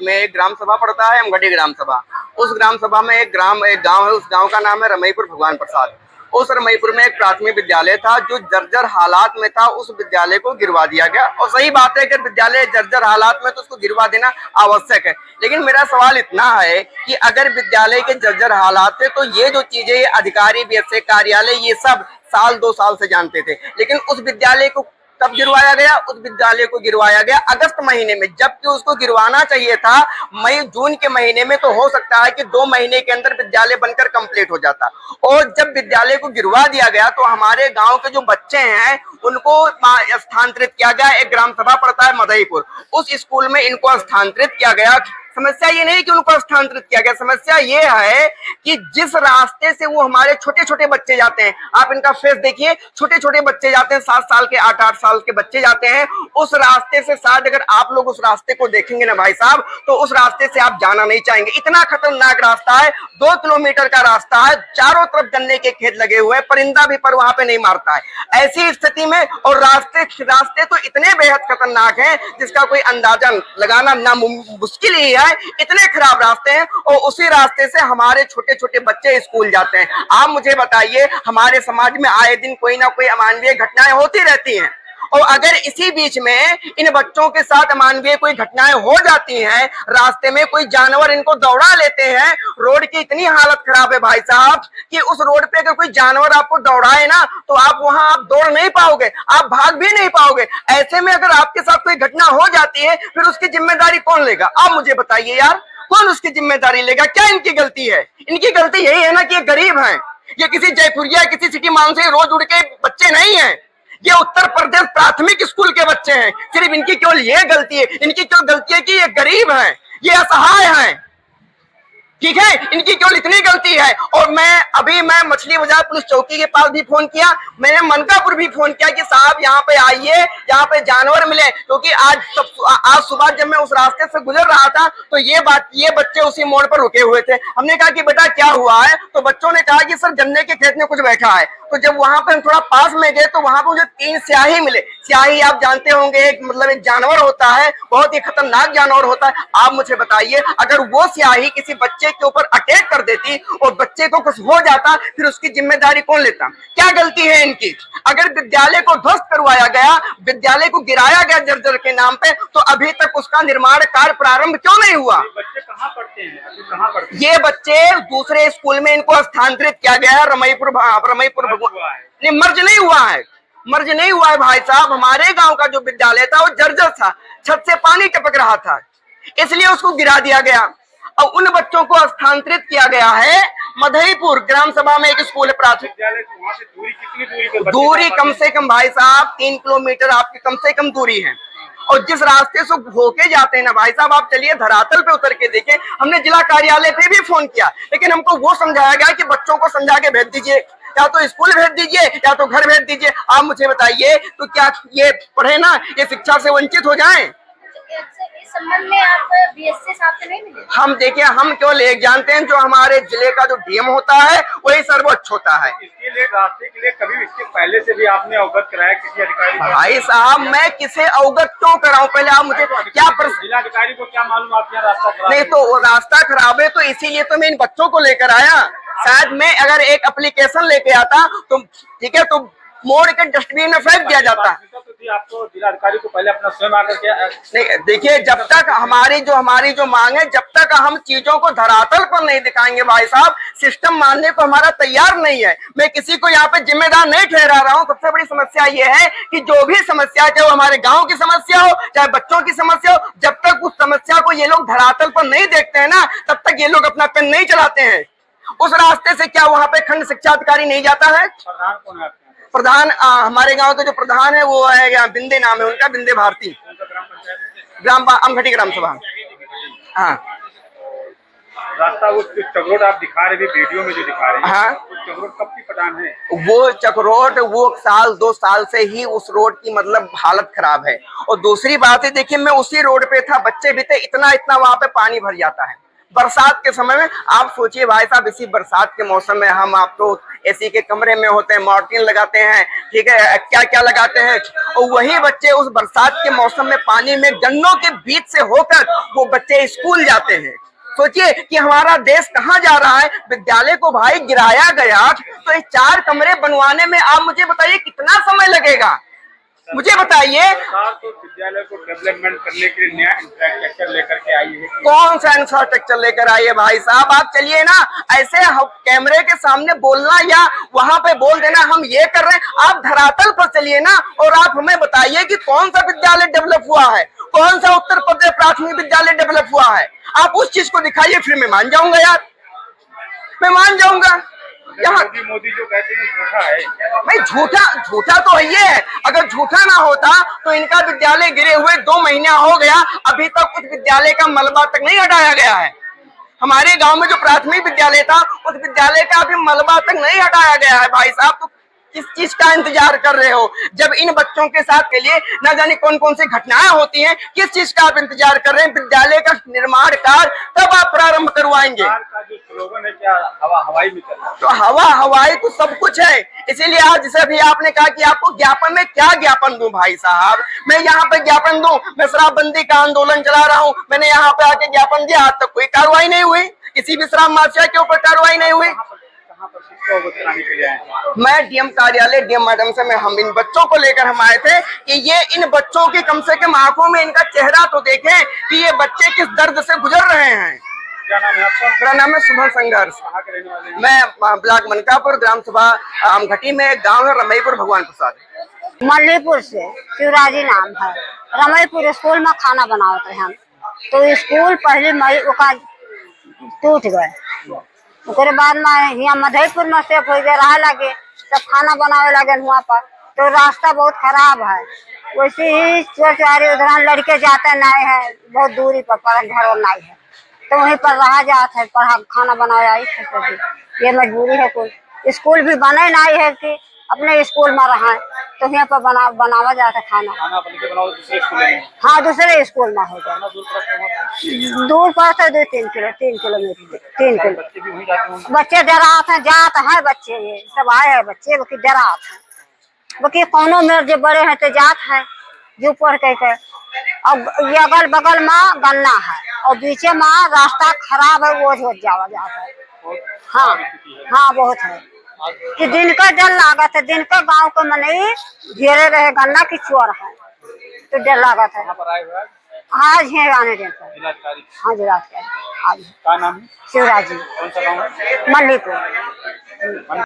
में एक ग्राम सभा पड़ता है, अमगढ़ी ग्राम सभा। उस ग्राम सभा में एक गांव है, उस गांव का नाम है रमईपुर भगवान प्रसाद। उस रमईपुर में एक प्राथमिक विद्यालय था जो जर्जर हालात में था, उस विद्यालय को गिरवा दिया गया। और सही बात है, अगर विद्यालय जर्जर हालात में तो उसको गिरवा देना आवश्यक है। लेकिन मेरा सवाल इतना है कि अगर विद्यालय के जर्जर हालात थे तो ये जो चीजें अधिकारी, बीएसए कार्यालय, ये सब साल 2 साल से जानते थे, लेकिन उस विद्यालय को कब गिरवाया गया? उस विद्यालय को गिरवाया गया अगस्त महीने में, जबकि उसको गिरवाना चाहिए था मई जून के महीने में। तो हो सकता है कि 2 महीने के अंदर विद्यालय बनकर कंप्लीट हो जाता। और जब विद्यालय को गिरवा दिया गया तो हमारे गांव के जो बच्चे हैं उनको स्थानांतरित किया गया। एक ग्राम सभा पड़ता है मधईपुर, उस स्कूल में इनको स्थानांतरित किया गया। समस्या ये नहीं कि उनको स्थानांतरित किया गया, समस्या ये है कि जिस रास्ते से वो हमारे छोटे छोटे बच्चे जाते हैं, आप इनका फेस देखिए, छोटे छोटे बच्चे जाते हैं, 7 साल के 8-8 साल के बच्चे जाते हैं उस रास्ते से। शायद अगर आप लोग उस रास्ते को देखेंगे ना भाई साहब, तो उस रास्ते से आप जाना नहीं चाहेंगे। इतना खतरनाक रास्ता है, 2 किलोमीटर का रास्ता है, चारों तरफ गन्ने के खेत लगे हुए हैं, परिंदा भी पर वहां पे नहीं मारता है। ऐसी स्थिति में और रास्ते तो इतने बेहद खतरनाक हैं जिसका कोई अंदाजा लगाना ना मुश्किल ही है। इतने खराब रास्ते हैं और उसी रास्ते से हमारे छोटे छोटे बच्चे स्कूल जाते हैं। आप मुझे बताइए, हमारे समाज में आए दिन कोई ना कोई अमानवीय घटनाएं होती रहती हैं, और अगर इसी बीच में इन बच्चों के साथ अमानवीय कोई घटनाएं हो जाती हैं, रास्ते में कोई जानवर इनको दौड़ा लेते हैं, रोड की इतनी हालत खराब है भाई साहब कि उस रोड पे अगर कोई जानवर आपको दौड़ाए ना तो आप दौड़ नहीं पाओगे, आप भाग भी नहीं पाओगे। ऐसे में अगर आपके साथ कोई घटना हो जाती है फिर उसकी जिम्मेदारी कौन लेगा? आप मुझे बताइए यार, कौन उसकी जिम्मेदारी लेगा? क्या इनकी गलती है? इनकी गलती यही है ना कि ये गरीब हैं, ये किसी जयपुरिया, किसी सिटी मान से रोज उड़ के बच्चे नहीं है, ये उत्तर प्रदेश प्राथमिक स्कूल के बच्चे हैं। सिर्फ इनकी केवल ये गलती है, इनकी क्यों गलती है कि ये गरीब हैं, ये असहाय हैं, ठीक है, इनकी केवल इतनी गलती है। और मैं मछली बाजार पुलिस चौकी के पास भी फोन किया, मैंने मनकापुर भी फोन किया कि साहब यहाँ पे आइए, यहाँ पे जानवर मिले, क्योंकि आज सुबह जब मैं उस रास्ते से गुजर रहा था तो ये बच्चे उसी मोड़ पर रुके हुए थे। हमने कहा कि बेटा क्या हुआ है? तो बच्चों ने कहा कि सर गन्ने के खेत में कुछ बैठा है। तो जब वहां पर हम थोड़ा पास में गए तो वहां पर मुझे 3 स्याही मिले। स्याही आप जानते होंगे, एक जानवर होता है, बहुत ही खतरनाक जानवर होता है। आप मुझे बताइए, अगर वो स्याही किसी बच्चे के ऊपर अटैक कर देती और बच्चे को कुछ हो जाता, फिर उसकी जिम्मेदारी कौन लेता? क्या गलती है इनकी? अगर विद्यालय को ध्वस्त करवाया गया, विद्यालय को गिराया गया जर्जर के नाम पे, तो अभी तक उसका निर्माण कार्य प्रारंभ क्यों नहीं हुआ? बच्चे कहाँ पढ़ते हैं? अभी कहाँ पढ़ते हैं? ये बच्चे दूसरे स्कूल में इनको स्थानांतरित किया गया है, रमईपुर नहीं, मर्ज नहीं हुआ है, मर्ज नहीं हुआ है भाई साहब। हमारे गांव का जो विद्यालय था वो जर्जर था, छत से पानी टपक रहा था, इसलिए उसको गिरा दिया गया। और उन बच्चों को स्थानांतरित किया गया है मधईपुर ग्राम सभा में एक स्कूल है प्राथमिक विद्यालय से। वहाँ से दूरी कितनी दूरी पे? दूरी कम से कम भाई साहब 3 किलोमीटर आपकी कम से कम दूरी है। और जिस रास्ते से होके जाते हैं ना भाई साहब, आप चलिए धरातल पे उतर के देखें। हमने जिला कार्यालय पे भी फोन किया, लेकिन हमको वो समझाया गया कि बच्चों को समझा के भेज दीजिए, या तो स्कूल भेज दीजिए या तो घर भेज दीजिए। आप मुझे बताइए, तो क्या ये पढ़े ना, ये शिक्षा से वंचित हो जाएं? इस संबंध में आप बीएससी साहब से नहीं मिले? हम देखिए, हम केवल एक जानते हैं, जो हमारे जिले का जो डीएम होता है वही सर्वोच्च होता है। इसके लिए रास्ते के लिए कभी इसके पहले से भी आपने अवगत कराया किसी अधिकारी? भाई साहब, मैं किसे अवगत क्यों कराऊं? पहले आप मुझे क्या जिलाधिकारी को क्या मालूम आपके यहाँ रास्ता खराब नहीं, तो रास्ता खराब है तो इसीलिए तो मैं इन बच्चों को लेकर आया। शायद मैं अगर एक एप्लीकेशन लेके आता तो ठीक है, तो मोड़ के डस्टबिन में फेंक दिया जाता। आपको जिलाधिकारी को पहले अपना स्वयं आकर के नहीं, देखिए, जब तक हमारी जो मांग है, जब तक हम चीजों को धरातल पर नहीं दिखाएंगे भाई साहब, सिस्टम मानने को हमारा तैयार नहीं है। मैं किसी को यहाँ पे जिम्मेदार नहीं ठहरा रहा हूँ। सबसे बड़ी समस्या ये है कि जो भी समस्या, चाहे वो हमारे गाँव की समस्या हो, चाहे बच्चों की समस्या हो, जब तक उस समस्या को ये लोग धरातल पर नहीं देखते हैं ना, तब तक ये लोग अपना पेन नहीं चलाते हैं। उस रास्ते से क्या वहाँ पे खंड शिक्षा अधिकारी नहीं जाता है? प्रधान कौन है? प्रधान हमारे गांव के जो प्रधान है वो है, बिंदे नाम है उनका, बिंदे भारती, अमघटी ग्राम सभा। हाँ, रास्ता वो चकरोट आप दिखा रहे थे वीडियो में जो दिखा रहे हैं, हाँ, चकरोट कब की पटान है? वो चकरोट वो 1-2 साल से ही उस रोड की मतलब हालत खराब है। और दूसरी बात है, देखिए, मैं उसी रोड पे था, बच्चे भी थे, इतना वहां पे पानी भर जाता है बरसात के समय में। आप सोचिए भाई साहब, इसी बरसात के मौसम में हम आपको एसी के कमरे में होते हैं, मॉर्टिन लगाते हैं, ठीक है, क्या क्या लगाते हैं। और वही बच्चे उस बरसात के मौसम में पानी में गन्नों के बीच से होकर वो बच्चे स्कूल जाते हैं। सोचिए कि हमारा देश कहाँ जा रहा है। विद्यालय को भाई गिराया गया, तो ये 4 कमरे बनवाने में आप मुझे बताइए कितना समय लगेगा, मुझे बताइए। सरकार तो विद्यालय को डेवलपमेंट करने के लिए नया इंफ्रास्ट्रक्चर लेकर के आई है। कौन सा इंफ्रास्ट्रक्चर लेकर आई है भाई साहब? आप चलिए ना, ऐसे कैमरे के सामने बोलना या वहां पे बोल देना हम ये कर रहे हैं, आप धरातल पर चलिए ना और आप हमें बताइए कि कौन सा विद्यालय डेवलप हुआ है, कौन सा उत्तर प्रदेश प्राथमिक विद्यालय डेवलप हुआ है। आप उस चीज को दिखाइए, फिर मैं मान जाऊंगा यार, मैं मान जाऊंगा। यहाँ मोदी जो कहते हैं झूठा है भाई, झूठा तो ये है। अगर झूठा ना होता तो इनका विद्यालय गिरे हुए 2 महीना हो गया, अभी तक उस विद्यालय का मलबा तक नहीं हटाया गया है। हमारे गांव में जो प्राथमिक विद्यालय था उस विद्यालय का अभी मलबा तक नहीं हटाया गया है। भाई साहब, तो किस चीज का इंतजार कर रहे हो? जब इन बच्चों के साथ के लिए न जाने कौन कौन सी घटनाएं होती हैं, किस चीज का आप इंतजार कर रहे हैं? विद्यालय का निर्माण कार्य कब आप प्रारंभ करवाएंगे? का जो स्लोगन है क्या हवा हवाई में चल रहा है? तो हवा हवाई तो सब कुछ है। इसीलिए आज जैसे भी आपने कहा कि आपको ज्ञापन में क्या ज्ञापन दूं भाई साहब, मैं यहाँ पे ज्ञापन दूं? मैं शराबबंदी का आंदोलन चला रहा हूँ, मैंने यहाँ पे आके ज्ञापन दिया, आज तक कोई कार्रवाई नहीं हुई, किसी भी शराब माफिया के ऊपर कार्रवाई नहीं हुई। मैं डीएम कार्यालय, डीएम मैडम से हम इन बच्चों को लेकर हम आए थे कि ये इन बच्चों की कम से कम आंखों में इनका चेहरा तो देखें कि ये बच्चे किस दर्द से गुजर रहे हैं। क्या नाम है आपका? मेरा नाम है शुभम संघर्ष। कहाँ के रहने वाले हैं? मैं ब्लॉक मनकापुर, ग्राम सभा आमघटी में एक गाँव है रमईपुर भगवान प्रसाद। मल्लीपुर से शिवराजी नाम है। रमईपुर स्कूल में खाना बनाते हैं हम, तो स्कूल पहले मई ओका टूट गए, उसके बाद में यहाँ मधेपुर में से हो गए रहा लगे, सब खाना बनावे लगे वहाँ पर, तो रास्ता बहुत खराब है। वैसे ही चोरी उधर लड़के जाते नहीं है, बहुत दूरी पर घर और नहीं है, तो वहीं पर रहा जाता है, पढ़ा खाना बनाया। ये मजबूरी है, कोई स्कूल भी बने नहीं है कि अपने स्कूल में रहा, तो यहाँ पर बनावा जाता है खाना बन के बनाओ दूसरे स्कूल में। हाँ, दूसरे स्कूल में हो जाए। दूर पड़ता है 2-3 किलोमीटर 3 किलो। बच्चे भी वहीं जाते हैं? बच्चे डराते हैं, जाते हैं बच्चे, ये सब आए हैं बच्चे बाकी डराते हैं, बाकी कौनो में जो बड़े हैं तो जात है जो पढ़ के। और ये अगल बगल में गन्ना है और बीचे में रास्ता खराब है, वो हो जाता है। हाँ हाँ, बहुत है कि दिन का डर लागत है, दिन का गांव को मने घेरे रहे गन्ना की चोर है, तो डर लागत है। आज है आने देते हैं। हाँ, जिलाधिकारी आज। क्या नाम है? शिवराजी। कौन सा गाँव है? मल्लीपुर।